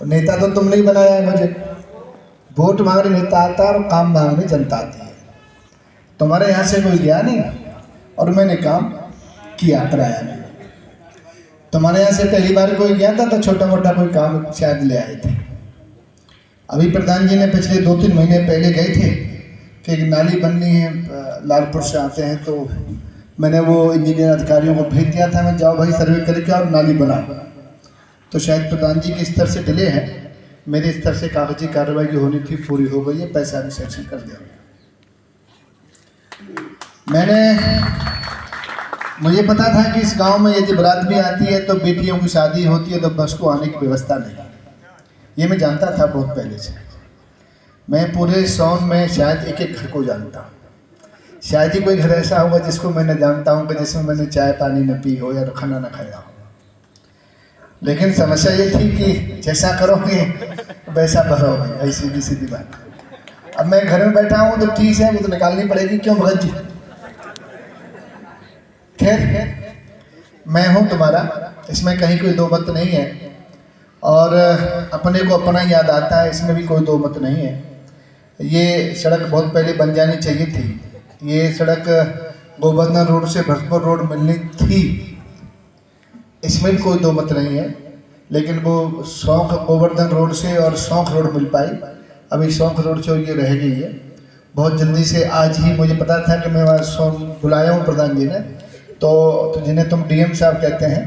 नेता तो तुमने ही बनाया है मुझे। वोट मांगने नेता आता है और काम मांगने जनता आती है। तुम्हारे यहाँ से कोई गया नहीं और मैंने काम किया, कराया नहीं। तुम्हारे यहाँ से पहली बार कोई गया था तो छोटा मोटा कोई काम शायद ले आए थे। अभी प्रधान जी ने पिछले 2-3 महीने पहले गए थे कि एक नाली बननी है, लालपुर से आते हैं, तो मैंने वो इंजीनियर अधिकारियों को भेज दिया था, मैं जाओ भाई सर्वे करके और नाली बनाओ। तो शायद प्रधान जी के स्तर से डिले है, मेरे स्तर से कागजी कार्रवाई जो होनी थी पूरी हो गई है, पैसा भी सेक्शन कर दिया गया। मुझे पता था कि इस गांव में यदि बारात भी आती है तो बेटियों की शादी होती है तो बस को आने की व्यवस्था नहीं, ये मैं जानता था बहुत पहले से। मैं पूरे सोन में शायद एक एक घर को जानता हूँ। शायद ही कोई घर ऐसा होगा जिसको मैं न जानता हूँ कि जिसमें मैंने चाय पानी न पी हो या खाना न खाया हो। लेकिन समस्या ये थी कि जैसा करोगे वैसा भरोगे, ऐसी सीधी बात। अब मैं घर में बैठा हूँ तो ठीक है, वो तो निकालनी पड़ेगी, क्यों भगत जी। खैर मैं हूँ तुम्हारा, इसमें कहीं कोई दो मत नहीं है, और अपने को अपना याद आता है, इसमें भी कोई दो मत नहीं है। ये सड़क बहुत पहले बन जानी चाहिए थी। ये सड़क गोवर्धन रोड से भरतपुर रोड मिलनी थी, इसमें भी कोई दो मत नहीं है। लेकिन वो शौक गोवर्धन रोड से और शौक रोड मिल पाई, अभी शौक रोड से ये रह गई है। बहुत जल्दी से आज ही मुझे पता था कि मैं वहाँ बुलाया हूँ प्रधान जी ने, तो जिन्हें तुम डीएम साहब कहते हैं,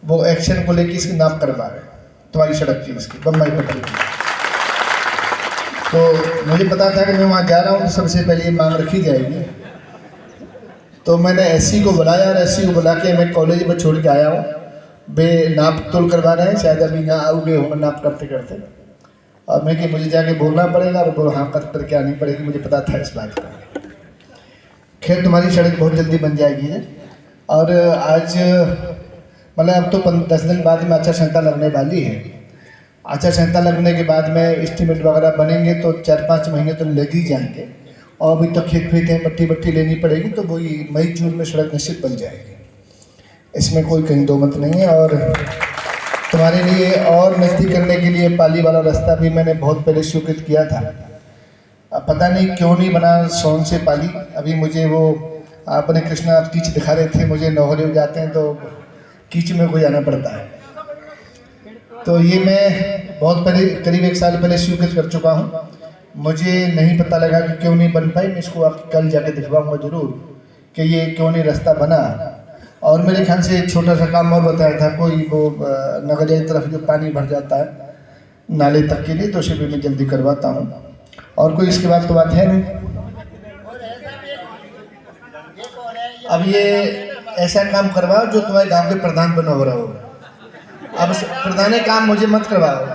वो एक्शन को लेकर इसकी नाप करवा रहे हैं तुम्हारी सड़क की, इसकी बम्बई पटरी की। तो मुझे पता था कि मैं वहाँ जा रहा हूँ तो सबसे पहले ये मांग रखी जाएगी। तो मैंने एससी को बुलाया और एससी को बुला के मैं कॉलेज में छोड़ के आया हूँ। वे नाप तोल करवा रहे हैं, शायद अभी यहाँ आओगे होंगे नाप करते करते, और मैं कि मुझे जाके बोलना पड़ेगा और बोलो हाँ करके आनी पड़ेगी, मुझे पता था इस बात का। खैर तुम्हारी सड़क बहुत जल्दी बन जाएगी है, और आज मतलब अब तो 10 दिन बाद में आचार संहिता लगने वाली है। आचार संहिता लगने के बाद में एस्टीमेट वगैरह बनेंगे तो 4-5 महीने तो लग ही जाएंगे, और अभी तो खेत है, मट्टी लेनी पड़ेगी, तो वही मई जून में सड़क निश्चित बन जाएगी। इसमें कोई कहीं दो मत नहीं है। और तुम्हारे लिए और नज़दीक करने के लिए पाली वाला रास्ता भी मैंने बहुत पहले स्वीकृत किया था। अब पता नहीं क्यों नहीं बना सोन से पाली। अभी मुझे वो अपने कृष्णा कीच दिखा रहे थे, मुझे नौहरे हो जाते हैं तो कीच में को जाना पड़ता है। तो ये मैं बहुत पहले करीब 1 साल पहले स्वीकृत कर चुका हूँ। मुझे नहीं पता लगा कि क्यों नहीं बन पाई, मैं इसको आप कल जाके दिखवाऊँगा ज़रूर कि ये क्यों नहीं रास्ता बना। और मेरे ख्याल से एक छोटा सा काम और बताया था, कोई वो नगरिया की तरफ जो पानी भर जाता है नाले तक के लिए, तो उसे भी मैं जल्दी करवाता हूँ। और कोई इसके बाद तो बात है नहीं। अब ये ऐसा काम करवाओ जो तुम्हारे गांव के प्रधान बना हो रहा हो। अब प्रधान काम मुझे मत करवाओ।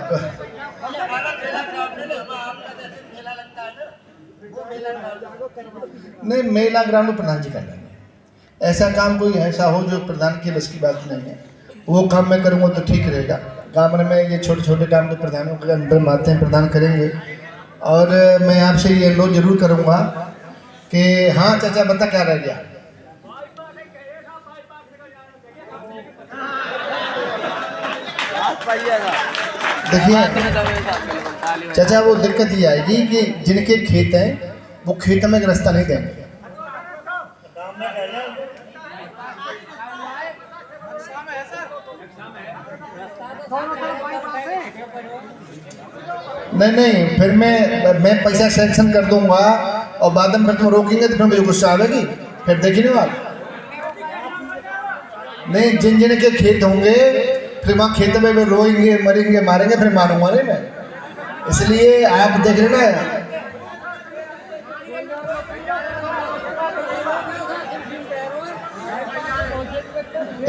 नहीं, मेला ग्राम में प्रधान जी कर लेंगे। ऐसा काम कोई ऐसा हो जो प्रधान के बस की बात नहीं है, वो काम मैं करूँगा तो ठीक रहेगा। गाँव में ये छोटे छोटे काम तो प्रधानों के अंदर में आते हैं, प्रधान करेंगे। और मैं आपसे ये अनुरोध जरूर करूँगा कि हाँ चाचा बता क्या रह गया। देखिए चाचा, वो दिक्कत ये आएगी कि जिनके खेत हैं वो खेत में एक रास्ता नहीं देंगे। नहीं, फिर मैं पैसा सैंक्शन कर दूंगा और बाद में फिर तुम रोकेंगे तो फिर मुझे गुस्सा आवेगी, फिर देखिए ना आप। नहीं, जिन के खेत होंगे फिर वहाँ खेत में रोएंगे, मरेंगे, मारेंगे, फिर मारूंगा नहीं मैं। इसलिए आप देख रहे ना,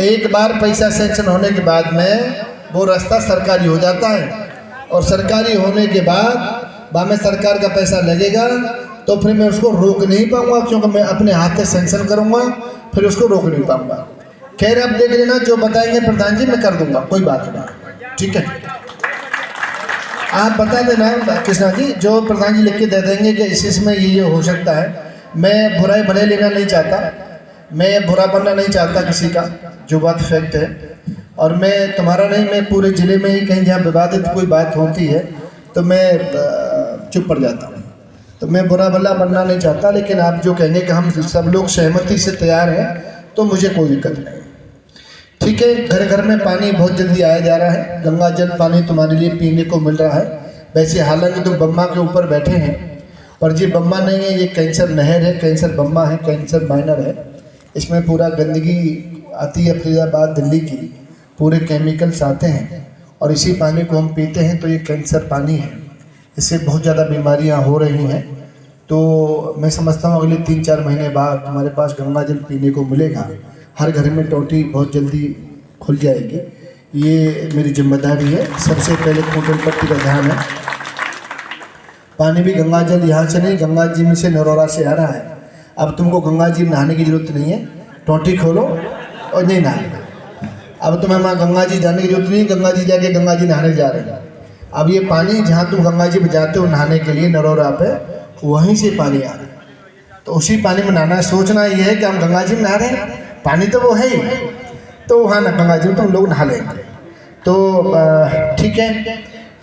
एक बार पैसा सैंक्शन होने के बाद में वो रास्ता सरकारी हो जाता है, और सरकारी होने के बाद में सरकार का पैसा लगेगा, तो फिर मैं उसको रोक नहीं पाऊंगा, क्योंकि मैं अपने हाथ से सैंक्शन करूंगा, फिर उसको रोक नहीं पाऊंगा। खैर अब देख लेना, जो बताएंगे प्रधान जी मैं कर दूंगा, कोई बात नहीं, ठीक है। आप बता देना कृष्णा जी, जो प्रधान जी लिख के दे देंगे कि इसमें ये हो सकता है। मैं बुराई भले लेना नहीं चाहता, मैं बुरा बनना नहीं चाहता किसी का, जो बात फैक्ट है। और मैं तुम्हारा नहीं, मैं पूरे ज़िले में ही कहीं जहाँ विवादित कोई बात होती है तो मैं चुप पड़ जाता हूँ। तो मैं बुरा भला बनना नहीं चाहता, लेकिन आप जो कहेंगे कि हम सब लोग सहमति से तैयार हैं तो मुझे कोई दिक्कत नहीं। ठीक है, घर घर में पानी बहुत जल्दी आया जा रहा है, गंगा जल पानी तुम्हारे लिए पीने को मिल रहा है। वैसे हालांकि तुम बम्मा के ऊपर बैठे हैं, पर ये बम्मा नहीं है, ये कैंसर नहर है, कैंसर बम्मा है, कैंसर माइनर है। इसमें पूरा गंदगी आती है फरीदाबाद दिल्ली की, पूरे केमिकल्स आते हैं और इसी पानी को हम पीते हैं, तो ये कैंसर पानी है। इससे बहुत ज़्यादा बीमारियां हो रही हैं। तो मैं समझता हूँ अगले 3-4 महीने बाद तुम्हारे पास गंगा जल पीने को मिलेगा। हर घर में टोटी बहुत जल्दी खुल जाएगी। ये मेरी जिम्मेदारी है। सबसे पहले कोटन पट्टी का ध्यान है। पानी भी गंगा जल यहाँ से नहीं, गंगा जी में से नरोरा से आ रहा है। अब तुमको गंगा जी में नहाने की ज़रूरत नहीं है, टोटी खोलो और नहीं नहाने। अब तुम्हें वहाँ गंगा जी जाने की जरूरत नहीं, गंगा जी जाके गंगा जी नहाने जा रहे हैं। अब ये पानी जहाँ तुम गंगा जी में जाते हो नहाने के लिए नरोरा पे, वहीं से पानी आ रहा है, तो उसी पानी में नहाना। सोचना ये है कि हम गंगा जी में नहा रहे हैं, पानी तो वो है ही, तो वहाँ ना गंगा जी में तुम लोग नहा लेंगे। तो ठीक है,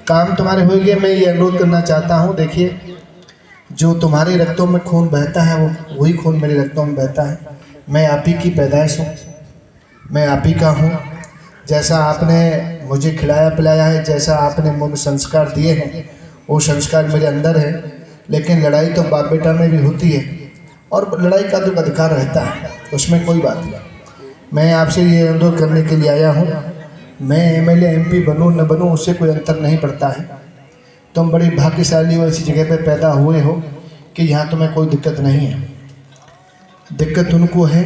काम तुम्हारे हो गए। मैं ये अनुरोध करना चाहता हूँ, देखिए जो तुम्हारे रक्तों में खून बहता है वो वही खून मेरे रक्तों में बहता है। मैं आप ही की पैदाइश हूँ, मैं आप ही का हूँ। जैसा आपने मुझे खिलाया पिलाया है, जैसा आपने मुझे संस्कार दिए हैं, वो संस्कार मेरे अंदर है। लेकिन लड़ाई तो बाप बेटा में भी होती है और लड़ाई का तो अधिकार रहता है, उसमें कोई बात नहीं। मैं आपसे ये अनुरोध करने के लिए आया हूँ, मैं एमएलए एमपी बनूँ न बनूँ उससे कोई अंतर नहीं पड़ता है। तुम बड़ी भाग्यशाली हो, ऐसी जगह पर पैदा हुए हो कि यहाँ तुम्हें कोई दिक्कत नहीं है। दिक्कत उनको है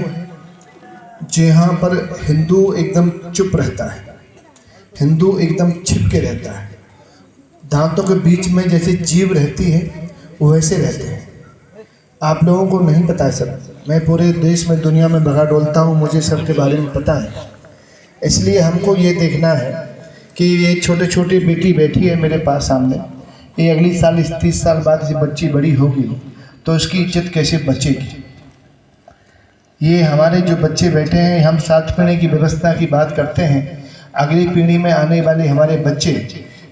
जहाँ पर हिंदू एकदम चुप रहता है, हिंदू एकदम छिप के रहता है। दांतों के बीच में जैसे जीव रहती है वो वैसे रहते हैं। आप लोगों को नहीं पता है सब। मैं पूरे देश में दुनिया में भगा डोलता हूँ, मुझे सबके बारे में पता है। इसलिए हमको ये देखना है कि ये छोटे छोटी बेटी बैठी है मेरे पास सामने, ये अगली साल 30 साल बाद ये बच्ची बड़ी होगी तो उसकी इज्जत कैसे बचेगी। ये हमारे जो बच्चे बैठे हैं, हम साथ पीने की व्यवस्था की बात करते हैं, अगली पीढ़ी में आने वाले हमारे बच्चे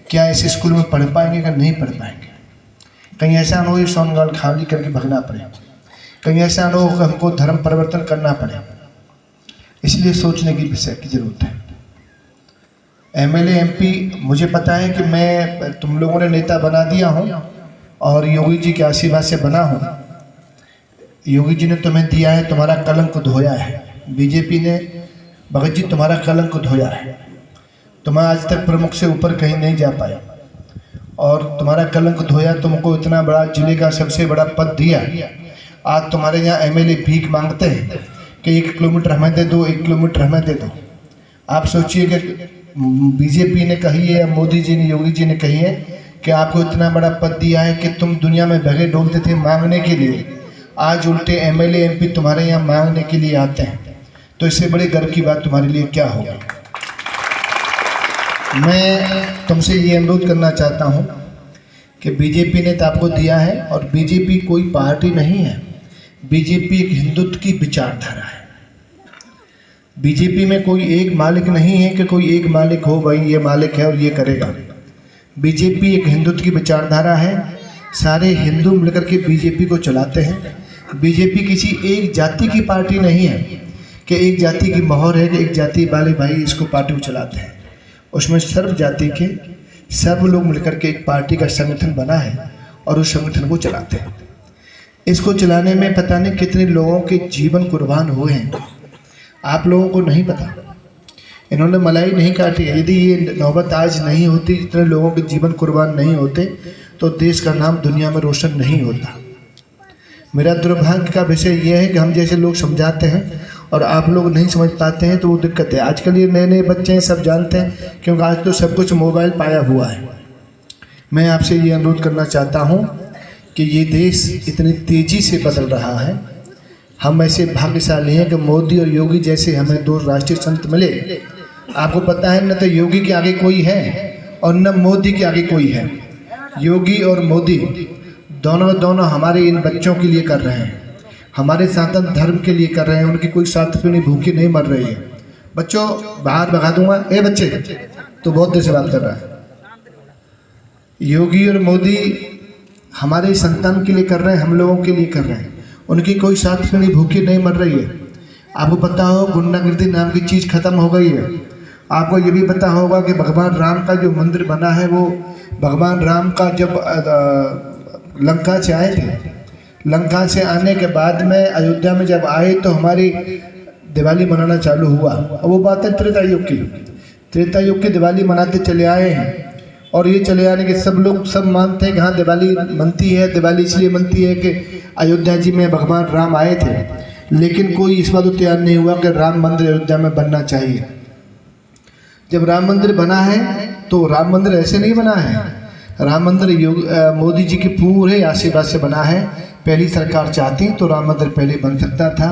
क्या इस स्कूल में पढ़ पाएंगे कि नहीं पढ़ पाएंगे। कहीं ऐसा न हो ये सोनगाल खाली करके भगना पड़े, कहीं ऐसा न हो कि हमको धर्म परिवर्तन करना पड़े। इसलिए सोचने की विषय की जरूरत है। एमएलए एमपी मुझे पता है कि मैं तुम लोगों ने नेता बना दिया हूँ और योगी जी के आशीर्वाद से बना हूँ। योगी जी ने तुम्हें दिया है, तुम्हारा कलंक धोया है। बीजेपी ने भगत जी तुम्हारा कलंक धोया है। तुम आज तक प्रमुख से ऊपर कहीं नहीं जा पाए और तुम्हारा कलंक धोया। तुमको इतना बड़ा जिले का सबसे बड़ा पद दिया। आज तुम्हारे यहाँ एमएलए भीख मांगते हैं कि 1 किलोमीटर हमें दे दो, 1 किलोमीटर हमें दे दो। आप सोचिए कि बीजेपी ने कही है या मोदी जी ने, योगी जी ने कही है कि आपको इतना बड़ा पद दिया है कि तुम दुनिया में भगे डोलते थे मांगने के लिए, आज उल्टे एमएलए एमपी तुम्हारे यहाँ मांगने के लिए आते हैं। तो इससे बड़ी गर्व की बात तुम्हारे लिए क्या होगी। मैं तुमसे ये अनुरोध करना चाहता हूँ कि बीजेपी ने तो आपको दिया है, और बीजेपी कोई पार्टी नहीं है, बीजेपी एक हिंदुत्व की विचारधारा है। बीजेपी में कोई एक मालिक नहीं है कि कोई एक मालिक हो, भाई ये मालिक है और ये करेगा। बीजेपी एक हिंदुत्व की विचारधारा है। सारे हिंदू मिलकर के बीजेपी को चलाते हैं। बीजेपी किसी एक जाति की पार्टी नहीं है कि एक जाति की मोहर है कि एक जाति वाले भाई इसको पार्टी को चलाते हैं। उसमें सर्व जाति के सब लोग मिलकर के एक पार्टी का संगठन बना है और उस संगठन को चलाते हैं। इसको चलाने में पता नहीं कितने लोगों के जीवन कुर्बान हुए हैं, आप लोगों को नहीं पता। इन्होंने मलाई नहीं काटी है। यदि ये नौबत आज नहीं होती, इतने लोगों के जीवन कुर्बान नहीं होते, तो देश का नाम दुनिया में रोशन नहीं होता। मेरा दुर्भाग्य का विषय यह है कि हम जैसे लोग समझाते हैं और आप लोग नहीं समझ पाते हैं, तो वो दिक्कत है। आजकल ये नए नए बच्चे हैं, सब जानते हैं, क्योंकि आज तो सब कुछ मोबाइल पाया हुआ है। मैं आपसे ये अनुरोध करना चाहता हूँ कि ये देश इतनी तेज़ी से बदल रहा है। हम ऐसे भाग्यशाली हैं कि मोदी और योगी जैसे हमें 2 राष्ट्रीय संत मिले। आपको पता है, न तो योगी के आगे कोई है और न मोदी के आगे कोई है। योगी और मोदी दोनों हमारे इन बच्चों के लिए कर रहे हैं, हमारे सनातन धर्म के लिए कर रहे हैं। उनकी कोई सात पीढ़ी भूखी नहीं मर रही है, बच्चों बाहर भगा दूंगा। ए बच्चे, तो बहुत देर से बात कर रहा है। योगी और मोदी हमारे संतान के लिए कर रहे हैं, हम लोगों के लिए कर रहे हैं। उनकी कोई 7 पीढ़ी भूखी नहीं मर रही है। आपको पता हो गुंडागर्दी नाम की चीज़ खत्म हो गई है। आपको ये भी पता होगा कि भगवान राम का जो मंदिर बना है वो भगवान राम का जब लंका से आए थे, लंका से आने के बाद में अयोध्या में जब आए तो हमारी दिवाली मनाना चालू हुआ। अब वो बात है त्रेता युग की दिवाली मनाते चले आए हैं। और ये चले आने के सब लोग सब मानते हैं कि हाँ दिवाली मनती है। दिवाली इसलिए मनती है कि अयोध्या जी में भगवान राम आए थे, लेकिन कोई इस बात को तैयार नहीं हुआ कि राम मंदिर अयोध्या में बनना चाहिए। जब राम मंदिर बना है तो राम मंदिर ऐसे नहीं बना है। राम मंदिर मोदी जी के पूरे आशीर्वाद से बना है। पहली सरकार चाहती तो राम मंदिर पहले बन सकता था,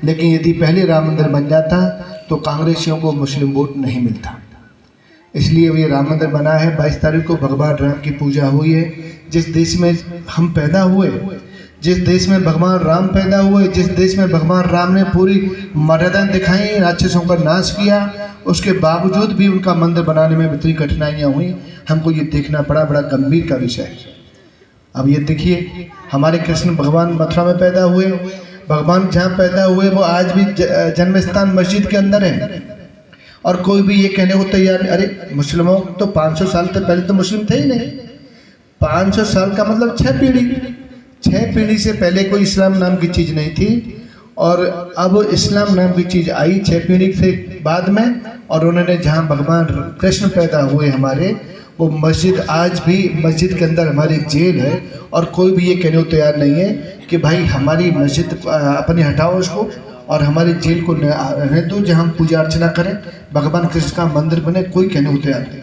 लेकिन यदि पहले राम मंदिर बन जाता तो कांग्रेसियों को मुस्लिम वोट नहीं मिलता। इसलिए ये राम मंदिर बना है। 22 तारीख को भगवान राम की पूजा हुई है। जिस देश में हम पैदा हुए, जिस देश में भगवान राम पैदा हुए, जिस देश में भगवान राम ने पूरी मर्यादा दिखाई, राक्षसों का नाश किया, उसके बावजूद भी उनका मंदिर बनाने में इतनी कठिनाइयाँ हुई। हमको ये देखना पड़ा, बड़ा गंभीर का विषय है। अब ये देखिए, हमारे कृष्ण भगवान मथुरा में पैदा हुए। भगवान जहाँ पैदा हुए वो आज भी जन्म स्थान मस्जिद के अंदर है। और कोई भी ये कहने को तैयार नहीं, अरे मुस्लिमों तो 500 साल से पहले तो मुस्लिम थे ही नहीं। 500 साल का मतलब 6 पीढ़ी से पहले कोई इस्लाम नाम की चीज़ नहीं थी। और अब इस्लाम नाम की चीज़ आई 6 पीढ़ी से बाद में। और उन्होंने जहाँ भगवान कृष्ण पैदा हुए हमारे, वो मस्जिद आज भी मस्जिद के अंदर हमारी जेल है। और कोई भी ये कहने को तैयार नहीं है कि भाई हमारी मस्जिद अपने हटाओ उसको और हमारी जेल को रहने दो, जहाँ हम पूजा अर्चना करें, भगवान कृष्ण का मंदिर बने। कोई कहने को तैयार नहीं।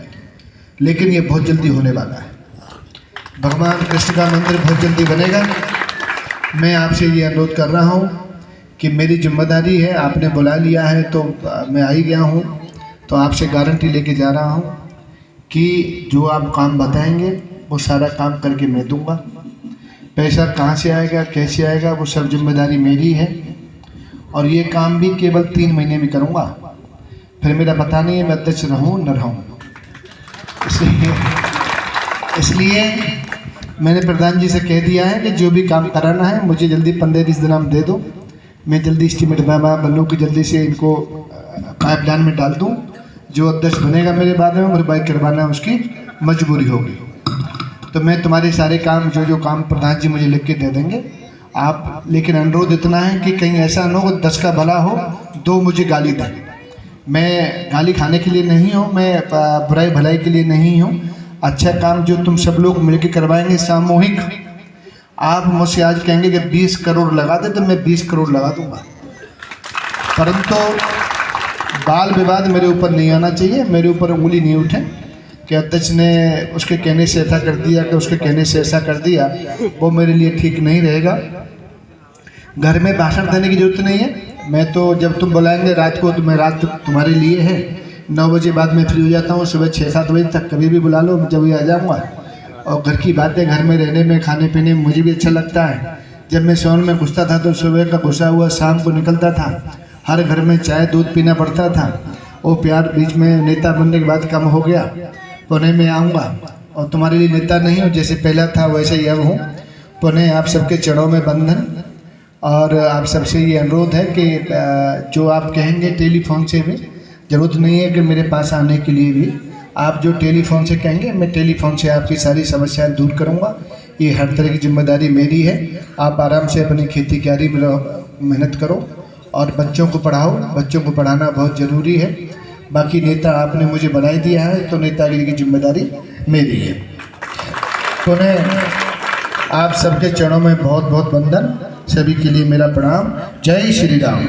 लेकिन ये बहुत जल्दी होने वाला है। भगवान कृष्ण का मंदिर बहुत जल्दी बनेगा। मैं आपसे ये अनुरोध कर रहा हूँ कि मेरी जिम्मेदारी है, आपने बुला लिया है तो मैं आ ही गया हूँ। तो आपसे गारंटी लेके जा रहा हूँ कि जो आप काम बताएंगे वो सारा काम करके मैं दूंगा। पैसा कहाँ से आएगा, कैसे आएगा, वो सब जिम्मेदारी मेरी है। और ये काम भी केवल 3 महीने में करूँगा। फिर मेरा पता नहीं है मैं अध्यक्ष रहूँ न रहूँ। इसलिए मैंने प्रधान जी से कह दिया है कि जो भी काम कराना है मुझे जल्दी 15-20 दिन आप दे दो। मैं जल्दी एस्टीमेट बनूँ कि जल्दी से इनको पाइपलाइन में डाल दूँ। जो अध्यक्ष बनेगा मेरे बाद में भरपाई करवाना उसकी मजबूरी होगी। तो मैं तुम्हारे सारे काम जो काम प्रधान जी मुझे लिख के दे देंगे आप। लेकिन अनुरोध इतना है कि कहीं ऐसा न हो 10 का भला हो 2 मुझे गाली दें। मैं गाली खाने के लिए नहीं हूँ, मैं बुराई भलाई के लिए नहीं हूँ। अच्छा काम जो तुम सब लोग मिलकर करवाएंगे सामूहिक, आप मुझसे आज कहेंगे कि 20 करोड़ लगा दे तो मैं 20 करोड़ लगा दूंगा। परंतु बाल विवाद मेरे ऊपर नहीं आना चाहिए, मेरे ऊपर उंगली नहीं उठे कि अध्यक्ष ने उसके कहने से ऐसा कर दिया कि उसके कहने से ऐसा कर दिया। वो मेरे लिए ठीक नहीं रहेगा। घर में भाषण देने की जरूरत नहीं है। मैं तो जब तुम बुलाएंगे रात को तो मैं रात तुम्हारे लिए है। 9 बजे बाद मैं फ्री हो जाता हूँ। सुबह 6-7 बजे तक कभी भी बुला लो, जब भी आ जाऊँगा। और घर की बातें, घर में रहने में, खाने पीने में मुझे भी अच्छा लगता है। जब मैं सोन में घुसता था तो सुबह का घुसा हुआ शाम को निकलता था। हर घर में चाय दूध पीना पड़ता था। वो प्यार बीच में नेता बनने के बाद कम हो गया। पुणे में आऊँगा और तुम्हारे लिए नेता नहीं हूँ, जैसे पहला था वैसे ही अब हूँ। पुणे आप सबके चरणों में बंधन। और आप सबसे ये अनुरोध है कि जो आप कहेंगे टेलीफोन से भी, ज़रूरत नहीं है कि मेरे पास आने के लिए भी, आप जो टेलीफोन से कहेंगे मैं टेलीफोन से आपकी सारी समस्याएं दूर करूंगा। ये हर तरह की जिम्मेदारी मेरी है। आप आराम से अपनी खेती क्यारी में मेहनत करो और बच्चों को पढ़ाओ। बच्चों को पढ़ाना बहुत ज़रूरी है। बाकी नेता आपने मुझे बनाई दिया है तो नेतागिरी की जिम्मेदारी मेरी है। पुनः आप सबके चरणों में बहुत बहुत वंदन। सभी के लिए मेरा प्रणाम। जय श्री राम।